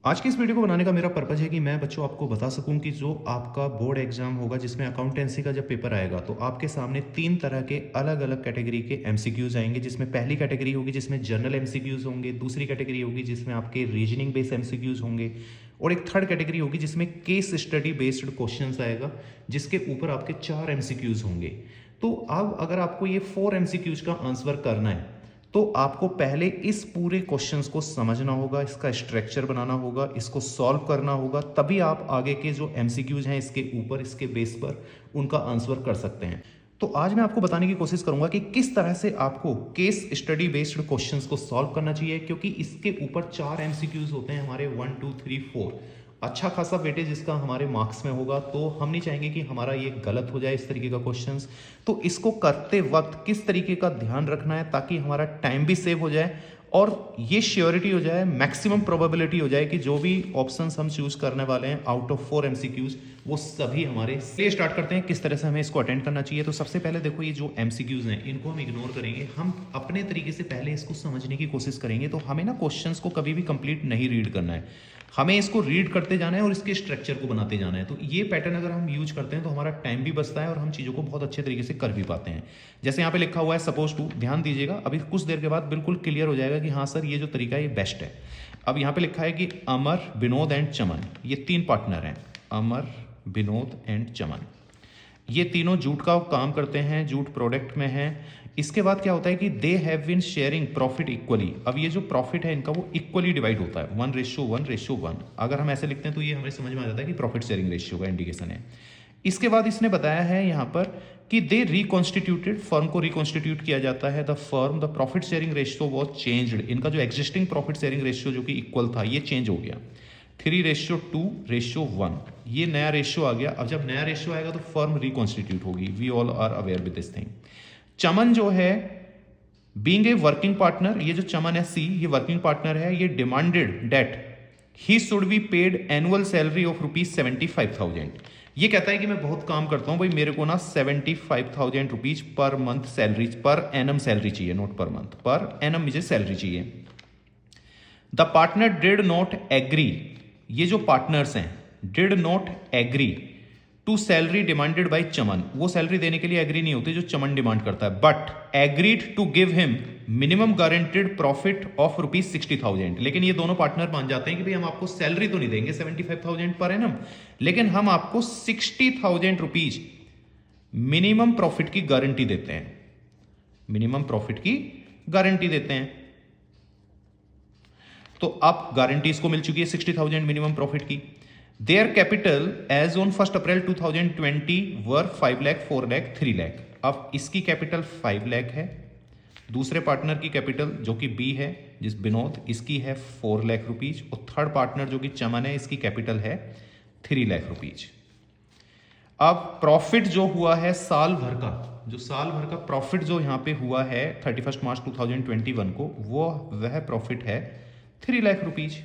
आज की इस वीडियो को बनाने का मेरा पर्पज़ है कि मैं बच्चों आपको बता सकूं कि जो आपका बोर्ड एग्जाम होगा जिसमें अकाउंटेंसी का जब पेपर आएगा तो आपके सामने 3 तरह के अलग-अलग कैटेगरी के एमसीक्यूज़ आएंगे, जिसमें पहली कैटेगरी होगी जिसमें जनरल एमसीक्यूज़ होंगे, दूसरी कैटेगरी होगी जिसमें आपके रीजनिंग बेस्ड एमसीक्यूज़ होंगे और एक थर्ड कैटेगरी होगी जिसमें केस स्टडी बेस्ड क्वेश्चंस आएगा, जिसके ऊपर आपके 4 एमसीक्यूज़ होंगे। तो अब अगर आपको ये 4 एमसीक्यूज़ का आंसर करना है तो आपको पहले इस पूरे क्वेश्चंस को समझना होगा, इसका स्ट्रक्चर बनाना होगा, इसको सॉल्व करना होगा, तभी आप आगे के जो एमसीक्यूज हैं इसके ऊपर, इसके बेस पर उनका आंसर कर सकते हैं। तो आज मैं आपको बताने की कोशिश करूंगा कि किस तरह से आपको केस स्टडी बेस्ड क्वेश्चंस को सॉल्व करना चाहिए, क्योंकि इसके ऊपर 4 एमसीक्यूज होते हैं हमारे 1 2 3 4। अच्छा खासा वेटेज इसका हमारे मार्क्स में होगा, तो हम नहीं चाहेंगे कि हमारा ये गलत हो जाए इस तरीके का क्वेश्चंस। तो इसको करते वक्त किस तरीके का ध्यान रखना है ताकि हमारा टाइम भी सेव हो जाए और ये श्योरिटी हो जाए, मैक्सिमम प्रोबेबिलिटी हो जाए कि जो भी ऑप्शंस हम चूज करने वाले हैं आउट ऑफ 4 एमसीक्यूज वो सभी हमारे। चलिए स्टार्ट करते हैं किस तरह से हमें इसको अटेंड करना चाहिए। तो सबसे पहले देखो, ये जो एमसीक्यूज हैं इनको हम इग्नोर करेंगे, हम अपने तरीके से पहले इसको समझने की कोशिश करेंगे। तो हमें ना क्वेश्चंस को कभी भी कंप्लीट नहीं रीड करना है, हमें इसको रीड करते जाना है और इसके स्ट्रक्चर को बनाते जाना है। तो ये पैटर्न अगर हम यूज करते हैं तो हमारा टाइम भी बचता है और हम चीज़ों को बहुत अच्छे तरीके से कर भी पाते हैं। जैसे यहाँ पे लिखा हुआ है सपोज टू, ध्यान दीजिएगा, अभी कुछ देर के बाद बिल्कुल क्लियर हो जाएगा कि हाँ सर ये जो तरीका है ये बेस्ट है। अब यहाँ पे लिखा है कि अमर, विनोद एंड चमन, ये 3 पार्टनर हैं, अमर, विनोद एंड चमन। ये तीनों जूट का काम करते हैं, जूट प्रोडक्ट में है। इसके बाद क्या होता है कि they have been sharing profit equally. अब ये जो प्रॉफिट है इनका वो इक्वली डिवाइड होता है, 1:1:1। अगर हम ऐसे लिखते हैं तो ये हमें समझ में आ जाता है कि प्रॉफिट शेयरिंग रेशियो का इंडिकेशन है। इसके बाद इसने बताया है यहाँ पर कि दे रिकॉन्स्टिट्यूटेड, फर्म को रिकॉन्स्टिट्यूट किया जाता है, the firm, the profit sharing ratio was changed. इनका जो एग्जिस्टिंग प्रॉफिट शेयरिंग रेशियो जो कि इक्वल था ये चेंज हो गया, 3:2:1, ये नया रेशियो आ गया। अब जब नया रेशियो आएगा तो फर्म रिकॉन्स्टिट्यूट होगी, we all are aware with this thing. Chaman जो है बीइंग ए वर्किंग पार्टनर, ये जो चमन है सी, ये वर्किंग पार्टनर है, ये demanded that he should be paid annual salary of ₹75,000। ये कहता है कि मैं बहुत काम करता हूं भाई, मेरे को ना 75,000 rupees per month salary, per annum salary चाहिए, not per month, per annum मुझे सैलरी चाहिए। The partner did not agree, ये जो पार्टनर्स हैं did not agree to salary demanded by Chaman, वो सैलरी देने के लिए एग्री नहीं होते जो चमन डिमांड करता है, but agreed to give him minimum guaranteed profit of ₹60,000। लेकिन ये दोनों पार्टनर मान जाते हैं कि भाई हम आपको सैलरी तो नहीं देंगे 75,000 पर एनम, लेकिन हम आपको 60,000 रुपीज मिनिमम प्रॉफिट की गारंटी देते हैं, मिनिमम प्रॉफिट की गारंटी देते हैं। तो अब गारंटी इसको मिल चुकी है 60,000 मिनिमम प्रॉफिट की। देयर कैपिटल एज ऑन 1 अप्रैल 2020 वर 5 लाख, 4 लाख, 3 लाख। अब इसकी कैपिटल 5 लाख है, दूसरे पार्टनर की कैपिटल जो कि बी है, जिस विनोद, इसकी है 4 लाख रुपीज, और थर्ड पार्टनर जो कि चमन है इसकी कैपिटल है 3 लाख रुपीज। अब प्रॉफिट जो हुआ है साल भर का, जो साल भर का प्रॉफिट जो यहां पे हुआ है 31 मार्च 2021 को, वो वह प्रॉफिट है 3 लाख रुपीज।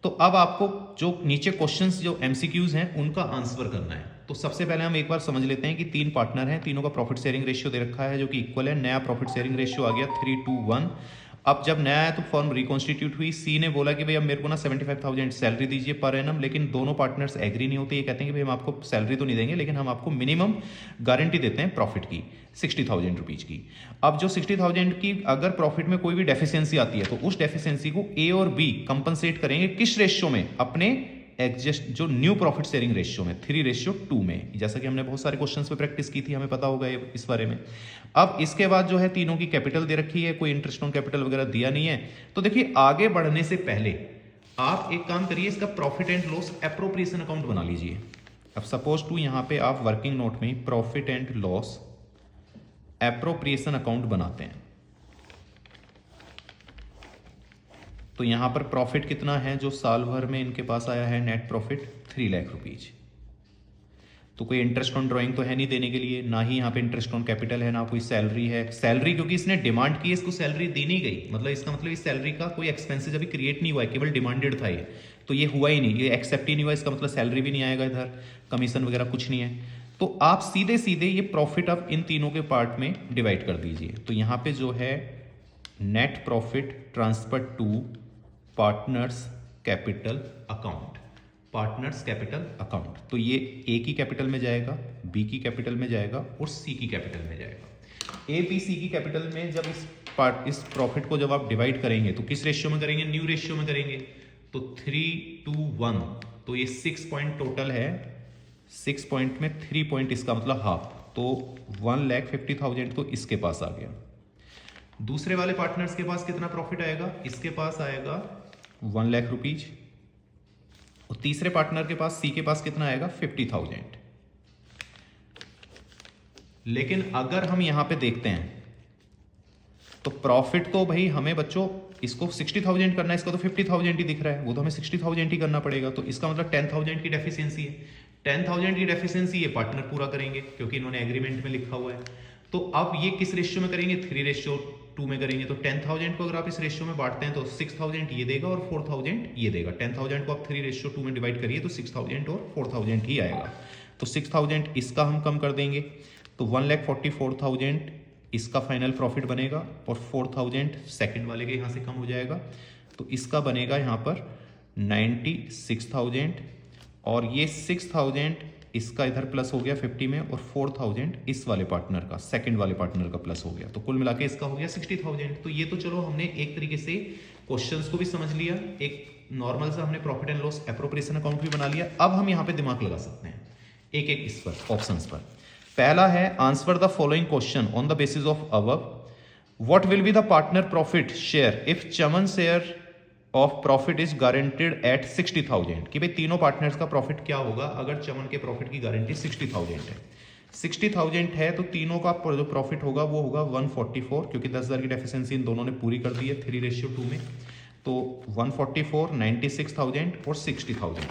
तो अब आपको जो नीचे क्वेश्चंस जो एमसीक्यूज हैं उनका आंसर करना है। तो सबसे पहले हम एक बार समझ लेते हैं कि 3 पार्टनर हैं, तीनों का प्रॉफिट शेयरिंग रेशियो दे रखा है जो कि इक्वल है। नया प्रॉफिट शेयरिंग रेशियो आ गया 3:1। अब जब नया है तो फर्म रिकॉन्स्टिट्यूट हुई, सी ने बोला कि भाई अब मेरे को ना 75,000 सैलरी दीजिए पर एनम, लेकिन दोनों पार्टनर्स एग्री नहीं होते, ये कहते हैं कि भाई हम आपको सैलरी तो नहीं देंगे लेकिन हम आपको मिनिमम गारंटी देते हैं प्रॉफिट की 60,000 रुपीज की। अब जो 60,000 की अगर प्रॉफिट में कोई भी डेफिशिएंसी आती है तो उस डेफिशिएंसी को ए और बी कंपनसेट करेंगे किस रेशियो में, अपने एग्जिस्ट जो न्यू प्रॉफिट शेयरिंग रेशियो में 3:2 में, जैसा कि हमने बहुत सारे क्वेश्चंस पे प्रैक्टिस की थी, हमें पता होगा इस बारे में। अब इसके बाद जो है तीनों की कैपिटल दे रखी है, कोई इंटरेस्ट ऑन कैपिटल वगैरह दिया नहीं है। तो देखिए आगे बढ़ने से पहले आप एक काम करिए, इसका profit and loss appropriation account बना लीजिए। अब सपोज टू यहां पे आप वर्किंग नोट में profit and loss appropriation account बनाते हैं। तो यहां पर प्रॉफिट कितना है जो साल भर में इनके पास आया है, नेट प्रॉफिट 3 लाख रुपीज। तो कोई इंटरेस्ट ऑन ड्राइंग तो है नहीं देने के लिए, ना ही यहाँ पे इंटरेस्ट ऑन कैपिटल है, ना कोई सैलरी है। सैलरी क्योंकि इसने डिमांड की, इसको सैलरी दी नहीं गई, मतलब इसका मतलब इस सैलरी का कोई एक्सपेंसेस अभी क्रिएट नहीं हुआ है, केवल डिमांडेड था ये, तो ये हुआ ही नहीं, ये एक्सेप्ट ही नहीं हुआ, इसका मतलब सैलरी भी नहीं आएगा इधर, कमीशन वगैरह कुछ नहीं है। तो आप सीधे सीधे ये प्रॉफिट अब इन तीनों के पार्ट में डिवाइड कर दीजिए। तो यहाँ पे जो है net profit transfer to partners capital account, partners capital account. तो ये ए की कैपिटल में जाएगा, बी की कैपिटल में जाएगा और सी की कैपिटल में जाएगा। ए बी सी की कैपिटल में जब इस प्रॉफिट को जब आप डिवाइड करेंगे तो किस रेशियो में करेंगे, न्यू रेशियो में करेंगे। तो 3:1, तो ये 6 पॉइंट टोटल है, 6 पॉइंट में 3 पॉइंट इसका मतलब हाफ, तो 1,50,000 तो इसके पास आ गया। दूसरे वाले पार्टनर्स के पास कितना प्रॉफिट आएगा, इसके पास आएगा 1 लाख रुपीज, और तीसरे पार्टनर के पास सी के पास कितना आएगा 50,000। लेकिन अगर हम यहां पे देखते हैं तो प्रॉफिट तो भाई हमें बच्चों इसको 60,000 करना है, इसको तो 50,000 ही दिख रहा है, वो तो हमें 60,000 ही करना पड़ेगा। तो इसका मतलब 10,000 की डेफिशिएंसी है, 10,000 की डेफिशिएंसी ये पार्टनर पूरा करेंगे क्योंकि इन्होंने एग्रीमेंट में लिखा हुआ है। तो अब ये किस रेशियो में करेंगे, 3:2 में करेंगे। तो 10,000 को अगर आप इस रेशियो में बांटते हैं तो 6,000 ये देगा और 4,000 ये देगा। 10,000 को आप 3:2 में डिवाइड करिए तो 6,000 और 4,000 ही आएगा। तो 6,000 इसका हम कम कर देंगे तो 1,44,000 इसका फाइनल प्रॉफिट बनेगा और 4,000 सेकंड वाले के यहाँ से कम हो जाएगा, तो इसका बनेगा यहाँ पर 96,000, और ये 6,000 इसका इधर प्लस हो गया 50 में, और 4,000 इस वाले पार्टनर का, सेकंड वाले पार्टनर का प्लस हो गया। तो कुल मिला के इसका हो गया 60,000। तो ये तो चलो हमने एक तरीके से क्वेश्चंस को भी समझ लिया, एक नॉर्मल सा हमने profit and loss appropriation account भी बना लिया। अब हम यहाँ पे दिमाग लगा सकते हैं एक एक इस पर ऑप्शंस पर। पहला है answer the following question on the basis of above. What will be the partner profit share if Chaman share of profit is guaranteed at 60,000। कि भाई तीनों पार्टनर्स का प्रॉफिट क्या होगा अगर चमन के प्रॉफिट की गारंटी 60,000 है। 60,000 है तो तीनों का जो प्रॉफिट होगा वो होगा 144, क्योंकि 10,000 की डेफिशिएंसी इन दोनों ने पूरी कर दी है 3:2 में। तो 144, 96,000 और 60,000।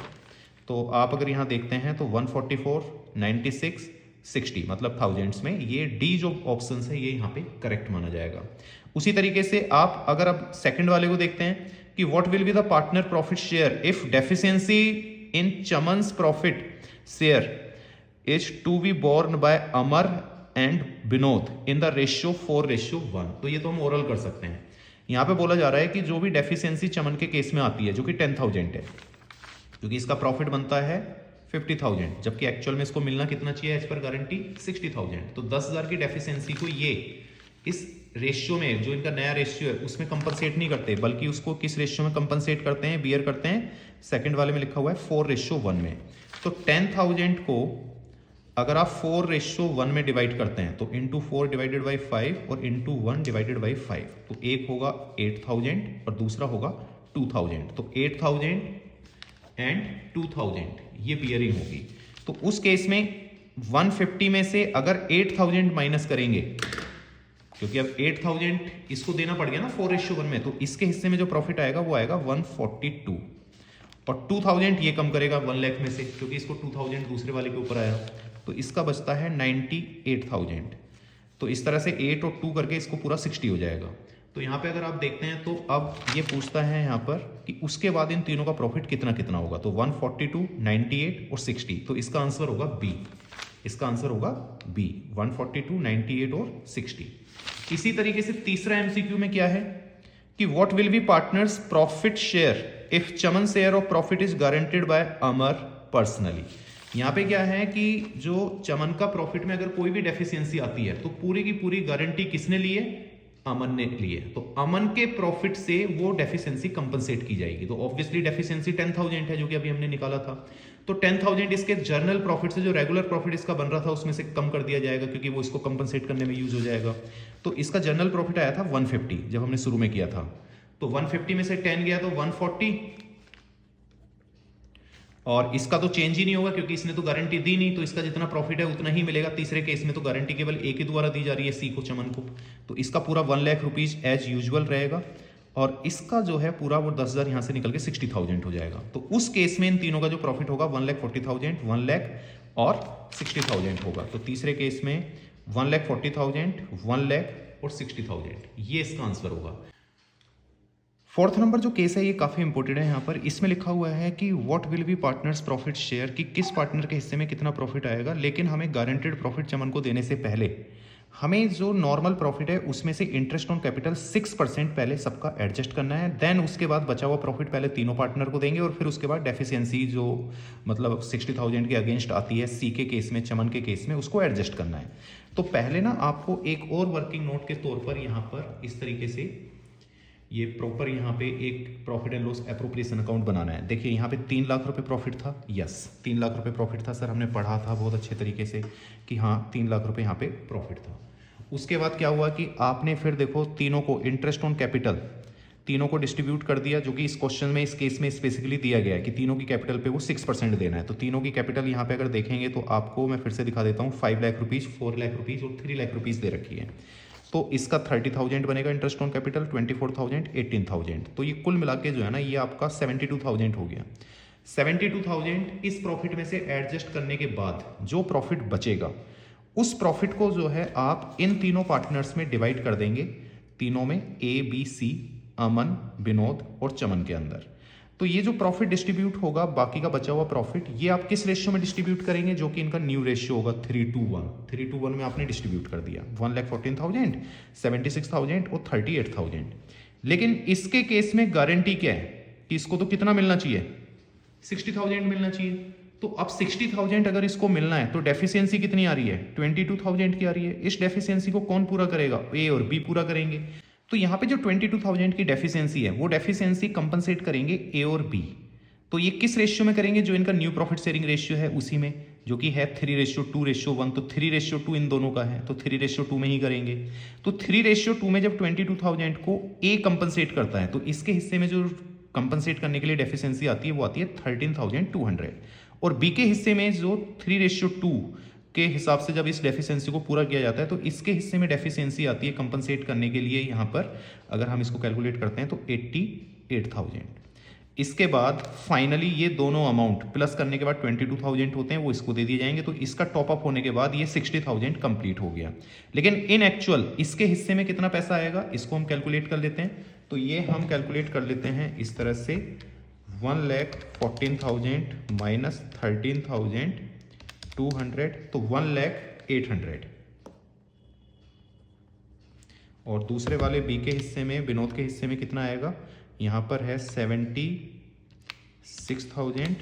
तो आप अगर यहाँ देखते हैं तो 144, 96, 60 मतलब थाउजेंड्स में, ये डी जो ऑप्शन है ये यहाँ पे करेक्ट माना जाएगा। उसी तरीके से आप अगर अब सेकंड वाले को देखते हैं कि what will be the partner profit share if deficiency in Chaman's profit share is to be borne by Amar and Vinod in the ratio 4:1। तो ये तो हम ओरल कर सकते हैं। यहाँ पे बोला जा रहा है कि जो भी डेफिशिएंसी चमन के केस में आती है जो कि 10,000 है, क्योंकि इसका प्रॉफिट बनता है 50,000, जबकि एक्चुअल में इसको मिलना कितना चाहिए एज पर गारंटी 60,000। तो 10,000 की डेफिशिएंसी को ये इस रेशियो में, जो इनका नया रेशियो है उसमें कंपनसेट नहीं करते, बल्कि उसको किस रेशियो में कंपनसेट करते हैं, बियर करते हैं, सेकंड वाले में लिखा हुआ है 4:1 में। तो 10,000 को अगर आप 4:1 में डिवाइड करते हैं तो इंटू 4 डिवाइडेड बाई 5 और इंटू 1 डिवाइडेड बाई 5, तो एक होगा 8,000 और दूसरा होगा 2,000। तो 8,000 एंड 2,000 ये बियरिंग होगी। तो उस केस में 150 में से अगर 8,000 माइनस करेंगे, क्योंकि अब 8,000 इसको देना पड़ गया ना 4:1 में, तो इसके हिस्से में जो प्रॉफिट आएगा वो आएगा 142, और 2,000 ये कम करेगा 1 लाख में से, क्योंकि इसको 2,000 दूसरे वाले के ऊपर आया, तो इसका बचता है 98,000। तो इस तरह से 8 और 2 करके इसको पूरा 60 हो जाएगा। तो यहाँ पे अगर आप देखते हैं तो अब ये पूछता है यहाँ पर कि उसके बाद इन तीनों का प्रॉफिट कितना कितना होगा। तो 142, 98 और 60, तो इसका आंसर होगा बी। इसका आंसर होगा बी, 142, 98 और 60। इसी तरीके से तीसरा एमसीक्यू में क्या है कि what will B partners profit share if Chaman share of profit is guaranteed bye Amar personally. यहाँ पे क्या है कि जो चमन का प्रॉफिट में अगर कोई भी डेफिशिएंसी आती है तो पूरी की पूरी गारंटी किसने ली है, अमन ने लिए। तो अमन के प्रॉफिट से वो डेफिशिएंसी कंपनसेट की जाएगी। तो ऑब्वियसली डेफिशिएंसी 10,000 है जो कि अभी हमने निकाला था, तो 10,000 इसके जर्नल प्रॉफिट से, जो रेगुलर प्रॉफिट इसका बन रहा था उसमें से कम कर दिया जाएगा, क्योंकि वो इसको कंपनसेट करने में यूज हो जाएगा। तो इसका जर्नल प्रॉफिट आया था 150 जब हमने शुरू में किया था, तो 150 में से 10 गया तो 140, और इसका तो चेंज ही नहीं होगा क्योंकि इसने तो गारंटी दी नहीं, तो इसका जितना प्रॉफिट है उतना ही मिलेगा। तीसरे केस में तो गारंटी केवल एक ही द्वारा दी जा रही है, सी को, चमन को, तो इसका पूरा 1 लाख रुपीज एज यूजुअल रहेगा, और इसका जो है पूरा वो 10,000 यहाँ से निकल के 60,000 हो जाएगा। तो उस केस में इन तीनों का जो प्रॉफिट होगा 1,40,000, 1 लाख और 60,000 होगा। तो तीसरे केस में 1,40,000, 1 लाख और 60,000, ये इसका आंसर होगा। फोर्थ नंबर जो केस है ये काफ़ी इंपॉर्टेंट है। यहाँ पर इसमें लिखा हुआ है कि what will B partners profit share, कि किस पार्टनर के हिस्से में कितना प्रॉफिट आएगा, लेकिन हमें गारंटेड प्रॉफिट चमन को देने से पहले हमें जो नॉर्मल प्रॉफिट है उसमें से इंटरेस्ट ऑन कैपिटल 6% पहले सबका एडजस्ट करना है, देन उसके बाद बचा हुआ प्रॉफिट पहले तीनों पार्टनर को देंगे और फिर उसके बाद डेफिशिएंसी जो मतलब 60,000 के अगेंस्ट आती है सी के केस में, चमन के केस में, उसको एडजस्ट करना है। तो पहले ना आपको एक और वर्किंग नोट के तौर पर यहाँ पर इस तरीके से ये प्रॉपर यहाँ पे एक profit and loss appropriation account बनाना है। देखिए यहाँ पे 3 लाख रुपए प्रॉफिट था, यस 3 लाख रुपए प्रॉफिट था सर, हमने पढ़ा था बहुत अच्छे तरीके से कि हाँ 3 लाख रुपए यहाँ पे प्रॉफिट था। उसके बाद क्या हुआ कि आपने फिर देखो तीनों को इंटरेस्ट ऑन कैपिटल तीनों को डिस्ट्रीब्यूट कर दिया, जो कि इस क्वेश्चन में इस केस में स्पेसिफिकली दिया गया है कि तीनों की कैपिटल पे वो 6% देना है। तो तीनों की कैपिटल यहाँ पे अगर देखेंगे तो आपको मैं फिर से दिखा देता हूँ, 5 लाख रुपीज़, 4 लाख रुपीज़ और 3 लाख रुपीज़ दे रखी है। तो इसका 30,000 बनेगा इंटरेस्ट ऑन कैपिटल, 24,000, 18,000, तो ये कुल मिला के जो है ना ये आपका 72,000 हो गया। 72,000 इस प्रॉफिट में से एडजस्ट करने के बाद जो प्रॉफिट बचेगा उस प्रॉफिट को जो है आप इन तीनों पार्टनर्स में डिवाइड कर देंगे, तीनों में ए बी सी, अमन, विनोद और चमन के अंदर। तो ये जो प्रॉफिट डिस्ट्रीब्यूट होगा, बाकी का बचा हुआ प्रॉफिट, ये आप किस रेशियो में डिस्ट्रीब्यूट करेंगे, जो कि इनका न्यू रेशियो होगा 3:1। 3:1 में आपने डिस्ट्रीब्यूट कर दिया 1,14,000, 76,000 और 38,000। लेकिन इसके केस में गारंटी क्या है कि इसको तो कितना मिलना चाहिए, 60,000 मिलना चाहिए। तो अब 60,000 अगर इसको मिलना है तो डेफिशिएंसी कितनी आ रही है, 22,000 की आ रही है। इस डेफिशिएंसी को कौन पूरा करेगा, ए और बी पूरा करेंगे। तो यहाँ पे जो 22,000 की डेफिशिएंसी है वो डेफिशिएंसी कंपनसेट करेंगे ए और बी। तो ये किस रेशियो में करेंगे, जो इनका न्यू प्रॉफिट शेयरिंग रेशियो है उसी में, जो कि है 3:2:1। तो 3:2 इन दोनों का है, तो 3:2 में ही करेंगे। तो 3:2 में जब 22,000 को ए कंपनसेट करता है तो इसके हिस्से में जो कंपनसेट करने के लिए डेफिशिएंसी आती है वो आती है 13,200, और बी के हिस्से में जो 3:2 के हिसाब से जब इस डेफिशिएंसी को पूरा किया जाता है तो इसके हिस्से में डेफिशिएंसी आती है कंपनसेट करने के लिए, यहाँ पर अगर हम इसको कैलकुलेट करते हैं तो 88,000। इसके बाद फाइनली ये दोनों अमाउंट प्लस करने के बाद 22,000 होते हैं, वो इसको दे दिए जाएंगे। तो इसका टॉपअप होने के बाद ये 60,000 कंप्लीट हो गया। लेकिन इन एक्चुअल इसके हिस्से में कितना पैसा आएगा, इसको हम कैलकुलेट कर लेते हैं। तो ये हम कैलकुलेट कर लेते हैं इस तरह से, 1,14,000 माइनस 13,200, तो 1,08,000। और दूसरे वाले बी के हिस्से में, विनोद के हिस्से में कितना आएगा, यहाँ पर है 76,000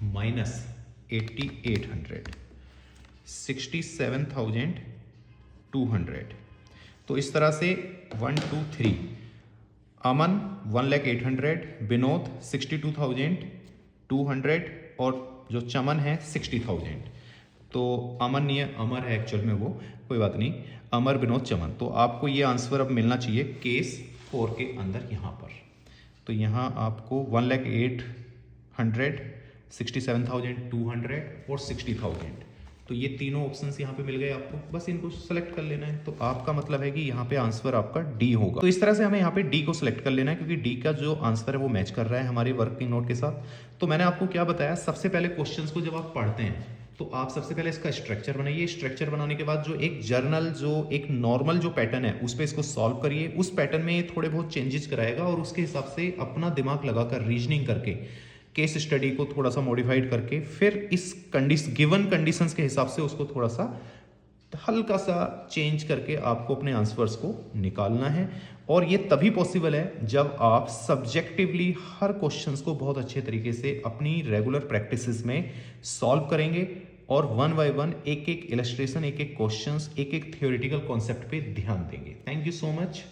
माइनस 8,800, 67,200। तो इस तरह से 1 2 3, अमन 1,08,000, विनोद 62,200 और जो चमन है 60,000। तो अमन नहीं है, अमर है एक्चुअल में वो, कोई बात नहीं, अमर, विनोद, चमन। तो आपको ये आंसर अब मिलना चाहिए केस 4 के अंदर यहाँ पर। तो यहाँ आपको 1,08,000, 67,200 और 60,000, तो ये तीनों ऑप्शंस यहाँ पे मिल गए आपको, बस इनको सेलेक्ट कर लेना है। तो आपका मतलब है कि यहाँ पे आंसर आपका डी होगा। तो इस तरह से हमें यहाँ पे डी को सिलेक्ट कर लेना है, क्योंकि डी का जो आंसर है वो मैच कर रहा है हमारे वर्किंग नोट के साथ। तो मैंने आपको क्या बताया, सबसे पहले क्वेश्चंस को जब आप पढ़ते हैं तो आप सबसे पहले इसका स्ट्रक्चर बनाइए। स्ट्रक्चर बनाने के बाद जो एक जर्नल, जो एक नॉर्मल जो पैटर्न है उस पर इसको सॉल्व करिए। उस पैटर्न में थोड़े बहुत चेंजेस कराएगा और उसके हिसाब से अपना दिमाग लगाकर रीजनिंग करके, केस स्टडी को थोड़ा सा मॉडिफाइड करके, फिर इस गिवन कंडीशंस के हिसाब से उसको थोड़ा सा हल्का सा चेंज करके आपको अपने आंसर्स को निकालना है। और ये तभी पॉसिबल है जब आप सब्जेक्टिवली हर क्वेश्चंस को बहुत अच्छे तरीके से अपनी रेगुलर प्रैक्टिसेस में सॉल्व करेंगे और 1 बाय 1 एक एक इलस्ट्रेशन, एक एक क्वेश्चंस, एक एक थ्योरेटिकल कॉन्सेप्ट पे ध्यान देंगे। Thank you so much.